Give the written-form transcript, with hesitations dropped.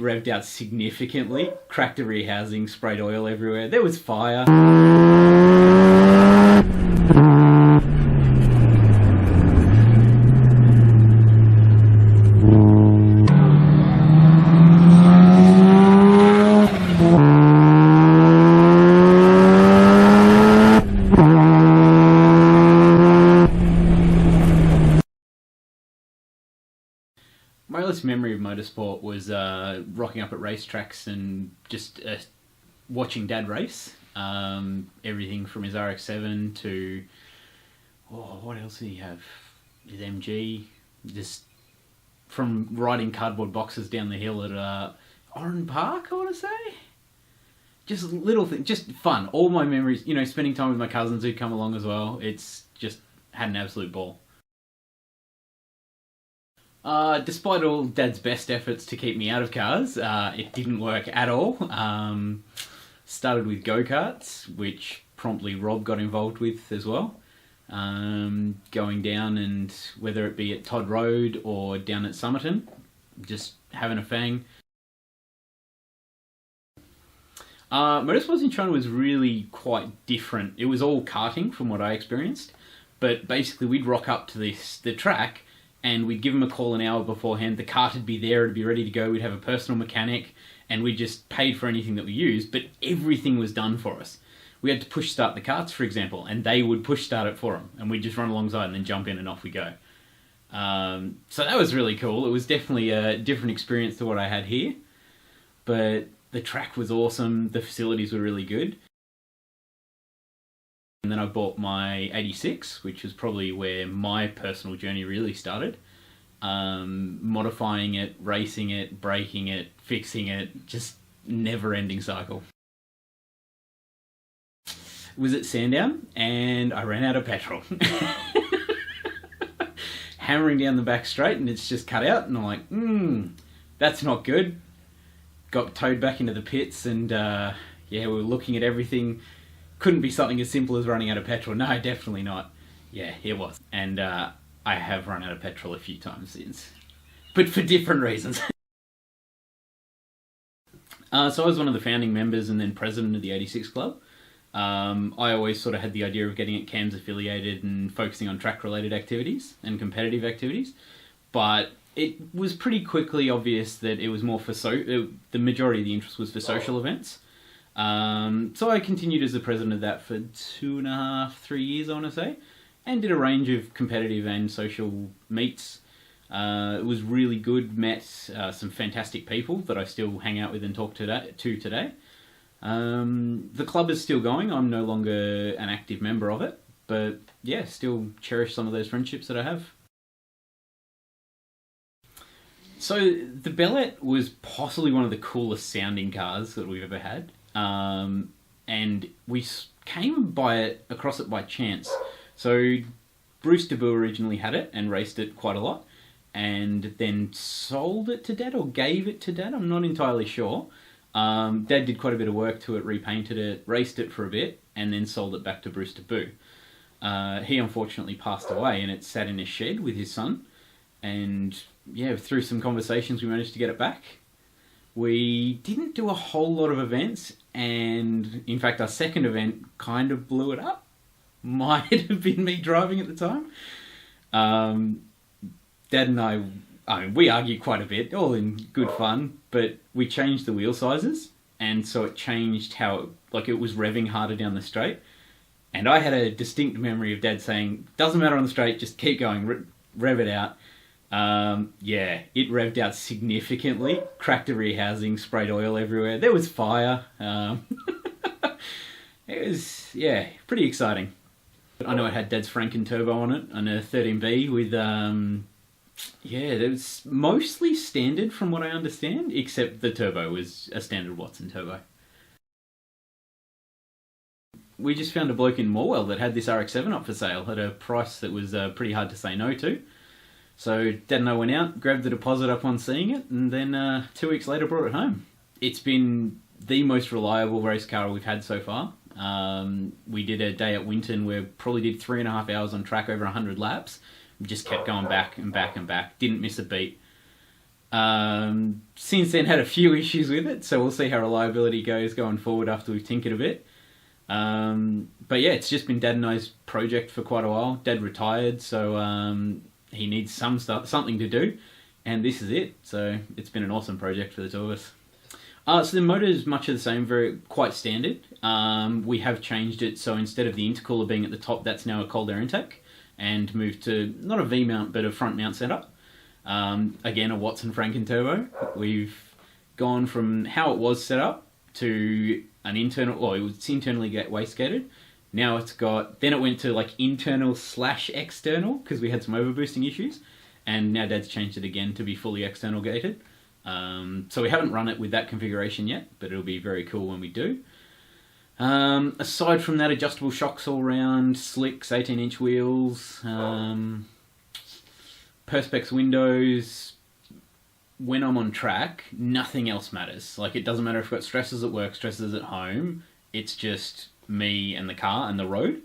revved out significantly, cracked the rear housing, sprayed oil everywhere. There was fire. My earliest memory of motorsport was rocking up at racetracks and just watching Dad race. Everything from his RX-7 to, what else did he have? His MG. Just from riding cardboard boxes down the hill at Oran Park, I want to say. Just little things, just fun. All my memories, you know, spending time with my cousins who'd come along as well. It's just had an absolute ball. Despite all Dad's best efforts to keep me out of cars, it didn't work at all. Started with go-karts, which promptly Rob got involved with as well. Going down, and whether it be at Todd Road or down at Somerton, just having a fang. Motorsports in China was really quite different. It was all karting from what I experienced, but basically we'd rock up to the track, and we'd give them a call an hour beforehand. The cart would be there, it'd be ready to go. We'd have a personal mechanic, and we just paid for anything that we used, but everything was done for us. We had to push start the karts, for example, and they would push start it for them, and we'd just run alongside and then jump in and off we go. So that was really cool. It was definitely a different experience to what I had here, but the track was awesome. The facilities were really good. And then I bought my 86, which was probably where my personal journey really started. Modifying it, racing it, breaking it, fixing it, just never-ending cycle. It was at Sandown, and I ran out of petrol. Hammering down the back straight, and it's just cut out, and I'm like, that's not good. Got towed back into the pits, and yeah, we were looking at everything. Couldn't be something as simple as running out of petrol. No, definitely not. Yeah, it was. And I have run out of petrol a few times since. But for different reasons. So I was one of the founding members and then president of the 86 Club. I always sort of had the idea of getting it CAMS affiliated and focusing on track-related activities and competitive activities. But it was pretty quickly obvious that it was more for the majority of the interest was for social events. So I continued as the president of that for 2.5, 3 years, I want to say, and did a range of competitive and social meets. It was really good, met some fantastic people that I still hang out with and talk to today. The club is still going. I'm no longer an active member of it, but yeah, still cherish some of those friendships that I have. So the Bellet was possibly one of the coolest sounding cars that we've ever had. And we came across it by chance. So Bruce DeBoo originally had it and raced it quite a lot, and then sold it to Dad or gave it to Dad. I'm not entirely sure. Dad did quite a bit of work to it, repainted it, raced it for a bit, and then sold it back to Bruce DeBoo. He unfortunately passed away, and it sat in his shed with his son. And yeah, through some conversations, we managed to get it back. We didn't do a whole lot of events, and in fact our second event kind of blew it up. Might have been me driving at the time. Dad and I mean, we argued quite a bit, all in good fun, but we changed the wheel sizes, and so it changed how it was revving harder down the straight. And I had a distinct memory of Dad saying, doesn't matter on the straight, just keep going, rev it out. Yeah, it revved out significantly, cracked the rear housing, sprayed oil everywhere. There was fire. It was, yeah, pretty exciting. I know it had Dad's Franken turbo on it, on a 13B with, yeah, it was mostly standard from what I understand, except the turbo was a standard Watson turbo. We just found a bloke in Morwell that had this RX-7 up for sale at a price that was pretty hard to say no to. So Dad and I went out, grabbed the deposit upon seeing it, and then 2 weeks later brought it home. It's been the most reliable race car we've had so far. We did a day at Winton where probably did 3.5 hours on track over 100 laps. We just kept going back and back and back. Didn't miss a beat. Since then, had a few issues with it, so we'll see how reliability goes going forward after we've tinkered a bit. But yeah, it's just been Dad and I's project for quite a while. Dad retired, so he needs something to do, and this is it. So it's been an awesome project for the two of us. So the motor is much of the same, quite standard. We have changed it, so instead of the intercooler being at the top, that's now a cold air intake, and moved to not a V-mount, but a front mount setup. Again, a Watson Franken turbo. We've gone from how it was set up to an internal, well, it was internally wastegated. Now then it went to like internal/external, because we had some overboosting issues, and now Dad's changed it again to be fully external gated. So we haven't run it with that configuration yet, but it'll be very cool when we do. Aside from that, adjustable shocks all round, slicks, 18-inch wheels, Perspex windows. When I'm on track, nothing else matters. Like, it doesn't matter if I've got stresses at work, stresses at home. It's just me and the car and the road.